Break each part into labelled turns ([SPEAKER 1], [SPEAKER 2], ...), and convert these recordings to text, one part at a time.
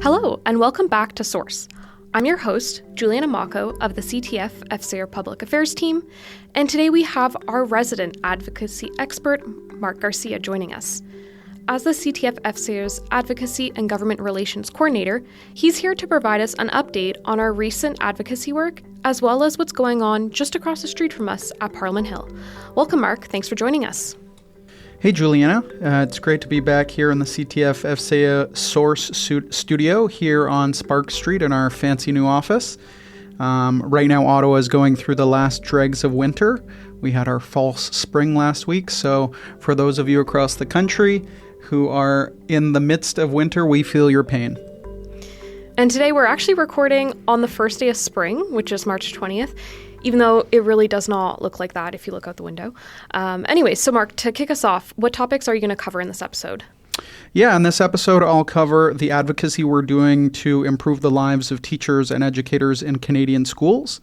[SPEAKER 1] Hello, and welcome back to Source. I'm your host, Juliana Mako of the CTF FCR Public Affairs team, and today we have our resident advocacy expert, Mark Garcia, joining us. As the CTF FCR's Advocacy and Government Relations Coordinator, he's here to provide us an update on our recent advocacy work, as well as what's going on just across the street from us at Parliament Hill. Welcome, Mark. Thanks for joining us.
[SPEAKER 2] Hey, Juliana. It's great to be back here in the CTF FCA Source studio here on Spark Street in our fancy new office. Right now, Ottawa is going through the last dregs of winter. We had our false spring last week, so for those of you across the country who are in the midst of winter, we feel your pain.
[SPEAKER 1] And today we're actually recording on the first day of spring, which is March 20th, even though it really does not look like that if you look out the window. Anyway, so Mark, to kick us off, what topics are you going to cover in this episode?
[SPEAKER 2] Yeah, in this episode, I'll cover the advocacy we're doing to improve the lives of teachers and educators in Canadian schools.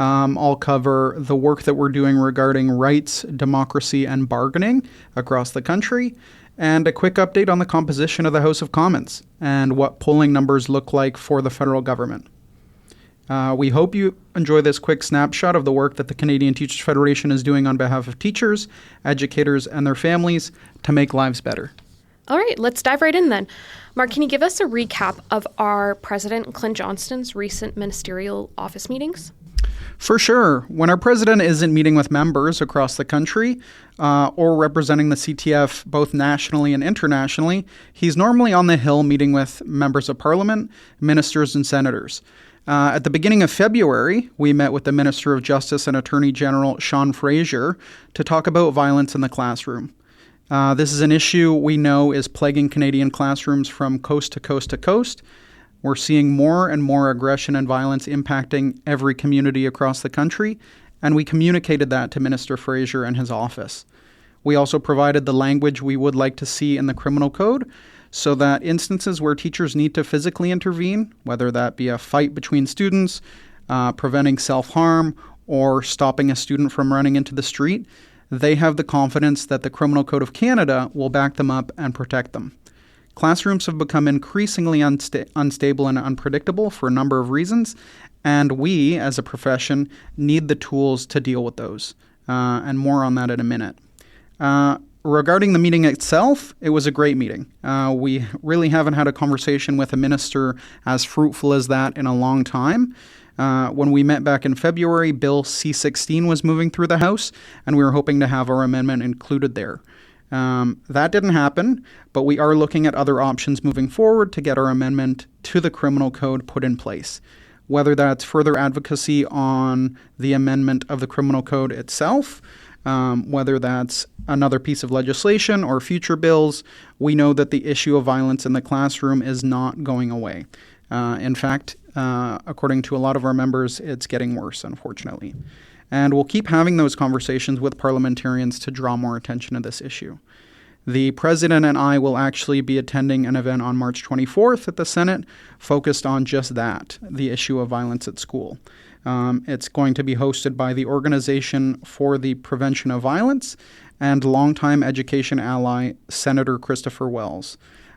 [SPEAKER 2] I'll cover the work that we're doing regarding rights, democracy, and bargaining across the country, and a quick update on the composition of the House of Commons and what polling numbers look like for the federal government. We hope you enjoy this quick snapshot of the work that the Canadian Teachers Federation is doing on behalf of teachers, educators, and their families to make lives better.
[SPEAKER 1] All right, let's dive right in then. Mark, can you give us a recap of our President Clint Johnston's recent ministerial office meetings?
[SPEAKER 2] For sure. When our president isn't meeting with members across the country or representing the CTF both nationally and internationally, he's normally on the Hill meeting with members of Parliament, ministers, and senators. At the beginning of February, we met with the Minister of Justice and Attorney General Sean Fraser to talk about violence in the classroom. This is an issue we know is plaguing Canadian classrooms from coast to coast to coast. We're seeing more and more aggression and violence impacting every community across the country, and we communicated that to Minister Fraser and his office. We also provided the language we would like to see in the criminal code, so that instances where teachers need to physically intervene, whether that be a fight between students, preventing self-harm, or stopping a student from running into the street, they have the confidence that the Criminal Code of Canada will back them up and protect them. Classrooms have become increasingly unstable and unpredictable for a number of reasons, and we, as a profession, need the tools to deal with those. And more on that in a minute. Regarding the meeting itself, it was a great meeting. We really haven't had a conversation with a minister as fruitful as that in a long time. When we met back in February, Bill C-16 was moving through the House, and we were hoping to have our amendment included there. That didn't happen, but we are looking at other options moving forward to get our amendment to the criminal code put in place. Whether that's further advocacy on the amendment of the criminal code itself, whether that's another piece of legislation or future bills, we know that the issue of violence in the classroom is not going away. In fact, according to a lot of our members, it's getting worse, unfortunately. And we'll keep having those conversations with parliamentarians to draw more attention to this issue. The President and I will actually be attending an event on March 24th at the Senate focused on just that, the issue of violence at school. It's going to be hosted by the Organization for the Prevention of Violence and longtime education ally, Senator Christopher Wells.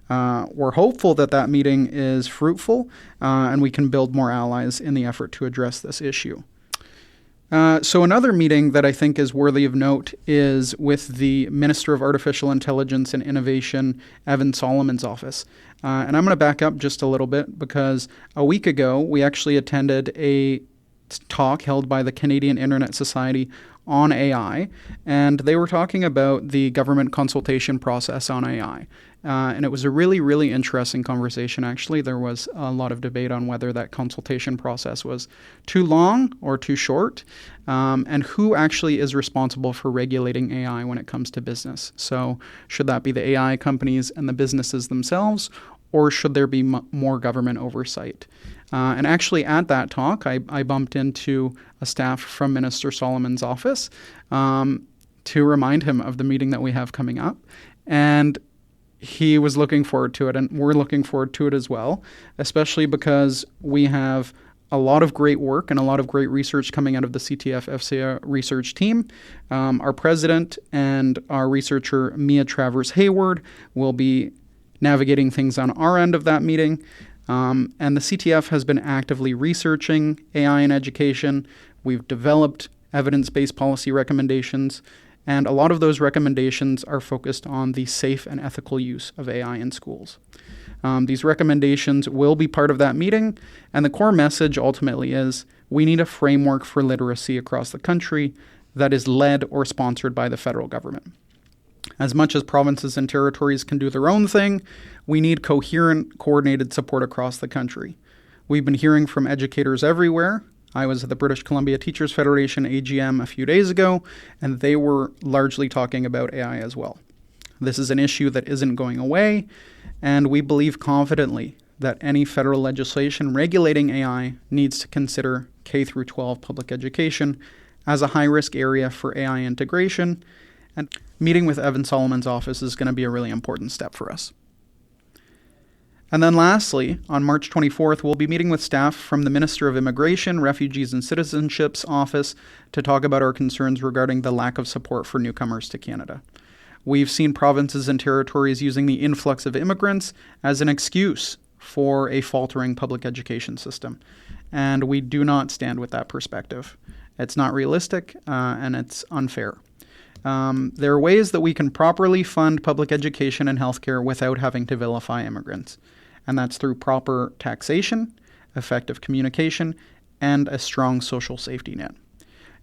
[SPEAKER 2] We're hopeful that that meeting is fruitful and we can build more allies in the effort to address this issue. So another meeting that I think is worthy of note is with the Minister of Artificial Intelligence and Innovation, Evan Solomon's office. And I'm going to back up just a little bit because a week ago, we actually attended a talk held by the Canadian Internet Society on AI, and they were talking about the government consultation process on AI. And it was a really, really interesting conversation, actually. There was a lot of debate on whether that consultation process was too long or too short, and who actually is responsible for regulating AI when it comes to business. So should that be the AI companies and the businesses themselves, or should there be more government oversight? And actually at that talk, I bumped into a staff from Minister Solomon's office to remind him of the meeting that we have coming up. And he was looking forward to it, and we're looking forward to it as well, especially because we have a lot of great work and a lot of great research coming out of the CTF FCA research team. Our president and our researcher, Mia Travers Hayward, will be navigating things on our end of that meeting. And the CTF has been actively researching AI in education. We've developed evidence-based policy recommendations, and a lot of those recommendations are focused on the safe and ethical use of AI in schools. These recommendations will be part of that meeting, and the core message ultimately is we need a framework for literacy across the country that is led or sponsored by the federal government. As much as provinces and territories can do their own thing, we need coherent, coordinated support across the country. We've been hearing from educators everywhere. I was at the British Columbia Teachers Federation AGM a few days ago, and they were largely talking about AI as well. This is an issue that isn't going away, and we believe confidently that any federal legislation regulating AI needs to consider K-12 public education as a high-risk area for AI integration, and meeting with Evan Solomon's office is going to be a really important step for us. And then lastly, on March 24th, we'll be meeting with staff from the Minister of Immigration, Refugees and Citizenship's office to talk about our concerns regarding the lack of support for newcomers to Canada. We've seen provinces and territories using the influx of immigrants as an excuse for a faltering public education system, and we do not stand with that perspective. It's not realistic, and it's unfair. There are ways that we can properly fund public education and healthcare without having to vilify immigrants. And that's through proper taxation, effective communication, and a strong social safety net.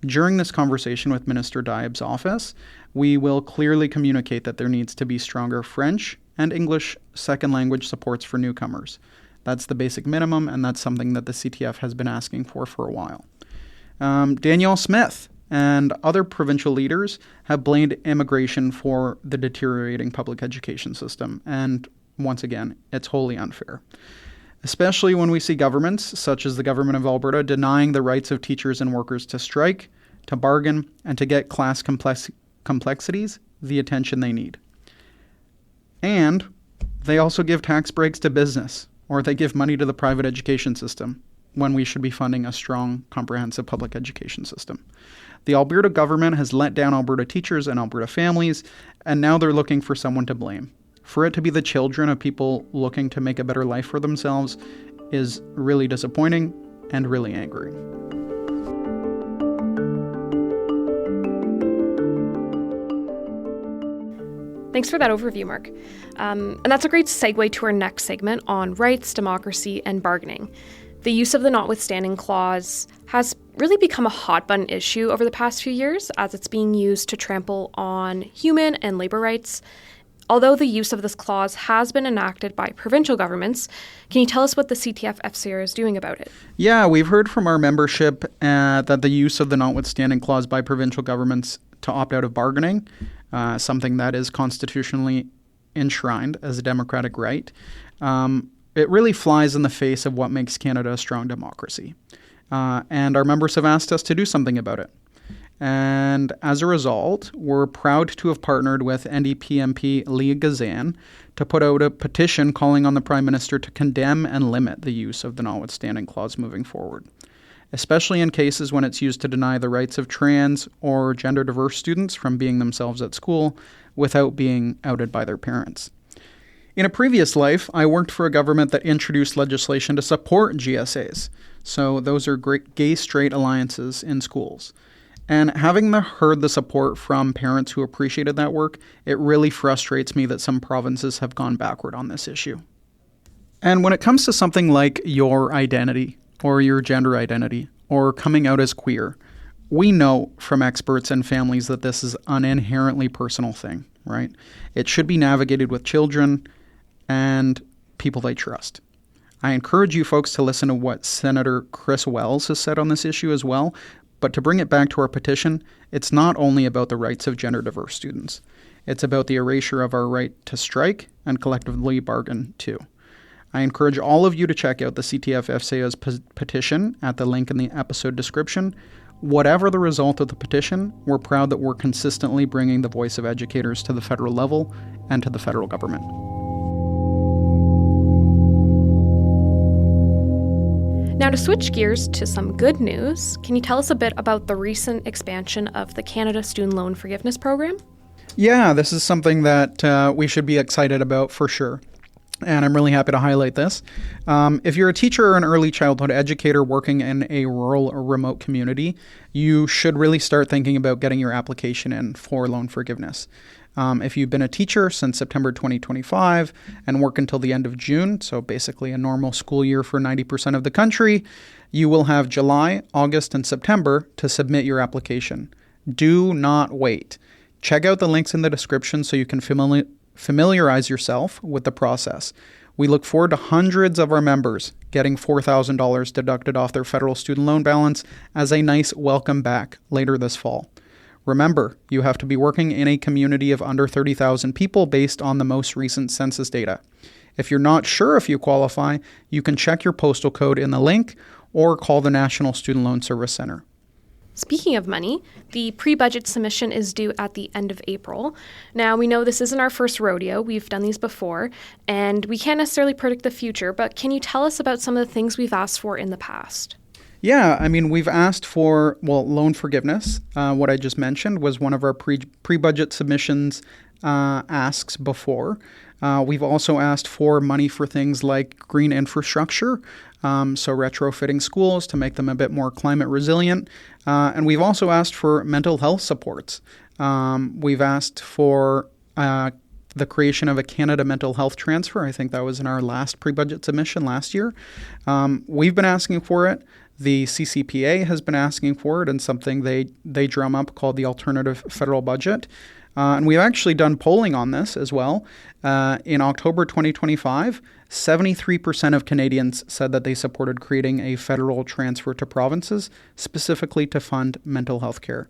[SPEAKER 2] During this conversation with Minister Diab's office, we will clearly communicate that there needs to be stronger French and English second language supports for newcomers. That's the basic minimum, and that's something that the CTF has been asking for a while. Danielle Smith and other provincial leaders have blamed immigration for the deteriorating public education system. And once again, it's wholly unfair, especially when we see governments, such as the government of Alberta, denying the rights of teachers and workers to strike, to bargain, and to get class complexities the attention they need. And they also give tax breaks to business, or they give money to the private education system, when we should be funding a strong, comprehensive public education system. The Alberta government has let down Alberta teachers and Alberta families, and now they're looking for someone to blame. For it to be the children of people looking to make a better life for themselves is really disappointing and really angering.
[SPEAKER 1] Thanks for that overview, Mark. And that's a great segue to our next segment on rights, democracy, and bargaining. The use of the Notwithstanding clause has really become a hot-button issue over the past few years as it's being used to trample on human and labor rights. Although the use of this clause has been enacted by provincial governments, can you tell us what the CTF FCR is doing about it?
[SPEAKER 2] Yeah, we've heard from our membership that the use of the Notwithstanding clause by provincial governments to opt out of bargaining, something that is constitutionally enshrined as a democratic right, it really flies in the face of what makes Canada a strong democracy. And our members have asked us to do something about it. And as a result, we're proud to have partnered with NDP MP Leah Gazan to put out a petition calling on the Prime Minister to condemn and limit the use of the Notwithstanding clause moving forward, especially in cases when it's used to deny the rights of trans or gender-diverse students from being themselves at school without being outed by their parents. In a previous life, I worked for a government that introduced legislation to support GSAs. So those are gay-straight alliances in schools. And having heard the support from parents who appreciated that work, it really frustrates me that some provinces have gone backward on this issue. And when it comes to something like your identity or your gender identity or coming out as queer, we know from experts and families that this is an inherently personal thing, right? It should be navigated with children and people they trust. I encourage you folks to listen to what Senator Chris Wells has said on this issue as well. But to bring it back to our petition, it's not only about the rights of gender-diverse students. It's about the erasure of our right to strike and collectively bargain, too. I encourage all of you to check out the CTF FCA's petition at the link in the episode description. Whatever the result of the petition, we're proud that we're consistently bringing the voice of educators to the federal level and to the federal government.
[SPEAKER 1] Now, to switch gears to some good news, can you tell us a bit about the recent expansion of the Canada Student Loan Forgiveness Program?
[SPEAKER 2] Yeah, this is something that we should be excited about for sure. And I'm really happy to highlight this. If you're a teacher or an early childhood educator working in a rural or remote community, you should really start thinking about getting your application in for loan forgiveness. If you've been a teacher since September 2025 and work until the end of June, so basically a normal school year for 90% of the country, you will have July, August, and September to submit your application. Do not wait. Check out the links in the description so you can familiarize yourself with the process. We look forward to hundreds of our members getting $4,000 deducted off their federal student loan balance as a nice welcome back later this fall. Remember, you have to be working in a community of under 30,000 people based on the most recent census data. If you're not sure if you qualify, you can check your postal code in the link or call the National Student Loan Service Center.
[SPEAKER 1] Speaking of money, the pre-budget submission is due at the end of April. Now, we know this isn't our first rodeo. We've done these before, and we can't necessarily predict the future, but can you tell us about some of the things we've asked for in the past?
[SPEAKER 2] Yeah, I mean, we've asked for, loan forgiveness. What I just mentioned was one of our pre-budget submissions asks before. We've also asked for money for things like green infrastructure, so retrofitting schools to make them a bit more climate resilient. And we've also asked for mental health supports. We've asked for the creation of a Canada mental health transfer. I think that was in our last pre-budget submission last year. We've been asking for it. The CCPA has been asking for it, and something they drum up called the Alternative Federal Budget. And we've actually done polling on this as well. In October 2025, 73% of Canadians said that they supported creating a federal transfer to provinces, specifically to fund mental health care.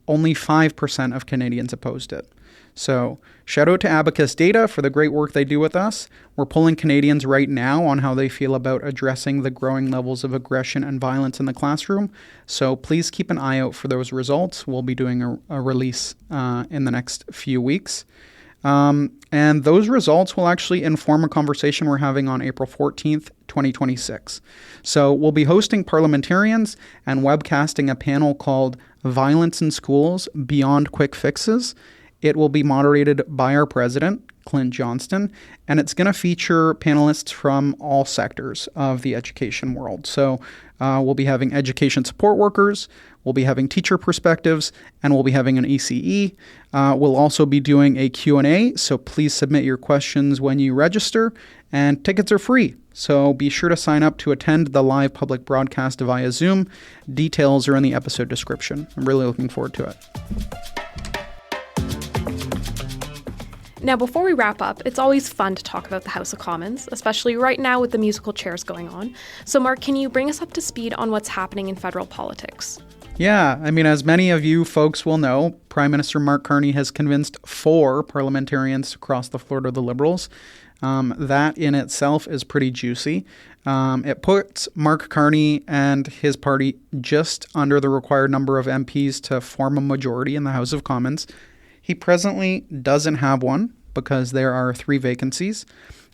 [SPEAKER 2] Only 5% of Canadians opposed it. So shout out to Abacus Data for the great work they do with us. We're polling Canadians right now on how they feel about addressing the growing levels of aggression and violence in the classroom. So please keep an eye out for those results. We'll be doing a release in the next few weeks. And those results will actually inform a conversation we're having on April 14th, 2026. So we'll be hosting parliamentarians and webcasting a panel called Violence in Schools Beyond Quick Fixes. It will be moderated by our president, Clint Johnston, and it's going to feature panelists from all sectors of the education world. So we'll be having education support workers, we'll be having teacher perspectives, and we'll be having an ECE. We'll also be doing a Q&A, so please submit your questions when you register, and tickets are free. So be sure to sign up to attend the live public broadcast via Zoom. Details are in the episode description. I'm really looking forward to it.
[SPEAKER 1] Now, before we wrap up, it's always fun to talk about the House of Commons, especially right now with the musical chairs going on. So, Mark, can you bring us up to speed on what's happening in federal politics?
[SPEAKER 2] Yeah, I mean, as many of you folks will know, Prime Minister Mark Carney has convinced 4 parliamentarians to cross the floor to the Liberals. That in itself is pretty juicy. It puts Mark Carney and his party just under the required number of MPs to form a majority in the House of Commons. He presently doesn't have one because there are 3 vacancies.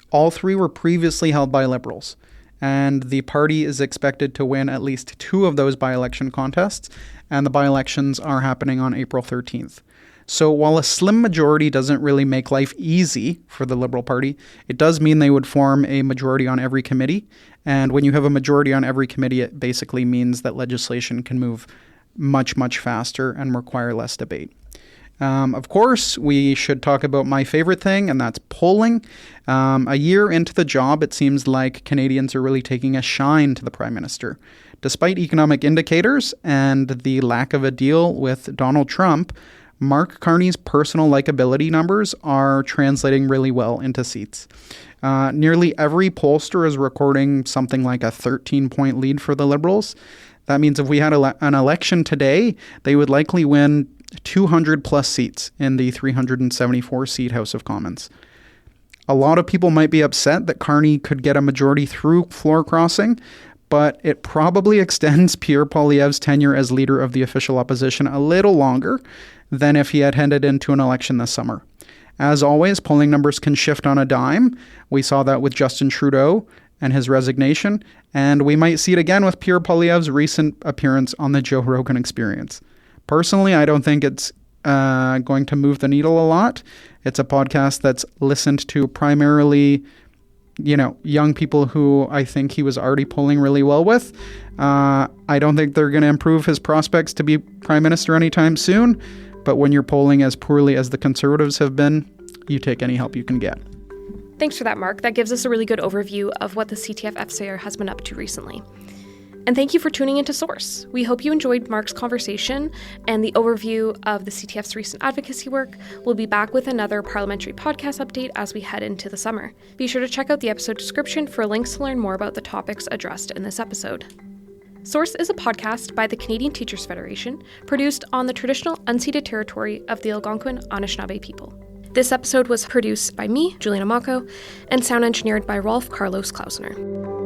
[SPEAKER 2] All 3 were previously held by Liberals, and the party is expected to win at least 2 of those by-election contests, and the by-elections are happening on April 13th. So while a slim majority doesn't really make life easy for the Liberal Party, it does mean they would form a majority on every committee, and when you have a majority on every committee, it basically means that legislation can move much, much faster and require less debate. Of course, we should talk about my favorite thing, and that's polling. A year into the job, it seems like Canadians are really taking a shine to the Prime Minister. Despite economic indicators and the lack of a deal with Donald Trump, Mark Carney's personal likability numbers are translating really well into seats. Nearly every pollster is recording something like a 13-point lead for the Liberals. That means if we had an election today, they would likely win 200 plus seats in the 374 seat House of Commons. A lot of people might be upset that Carney could get a majority through floor crossing, but it probably extends Pierre Poilievre's tenure as leader of the official opposition a little longer than if he had headed into an election this summer. As always, polling numbers can shift on a dime. We saw that with Justin Trudeau and his resignation, and we might see it again with Pierre Poilievre's recent appearance on the Joe Rogan Experience. Personally, I don't think it's going to move the needle a lot. It's a podcast that's listened to primarily young people who I think he was already polling really well with. I don't think they're going to improve his prospects to be prime minister anytime soon. But when you're polling as poorly as the Conservatives have been, you take any help you can get.
[SPEAKER 1] Thanks for that, Mark. That gives us a really good overview of what the CTF FCR has been up to recently. And thank you for tuning into Source. We hope you enjoyed Mark's conversation and the overview of the CTF's recent advocacy work. We'll be back with another parliamentary podcast update as we head into the summer. Be sure to check out the episode description for links to learn more about the topics addressed in this episode. Source is a podcast by the Canadian Teachers Federation, produced on the traditional unceded territory of the Algonquin Anishinaabe people. This episode was produced by me, Juliana Mako, and sound engineered by Rolf Carlos Klausner.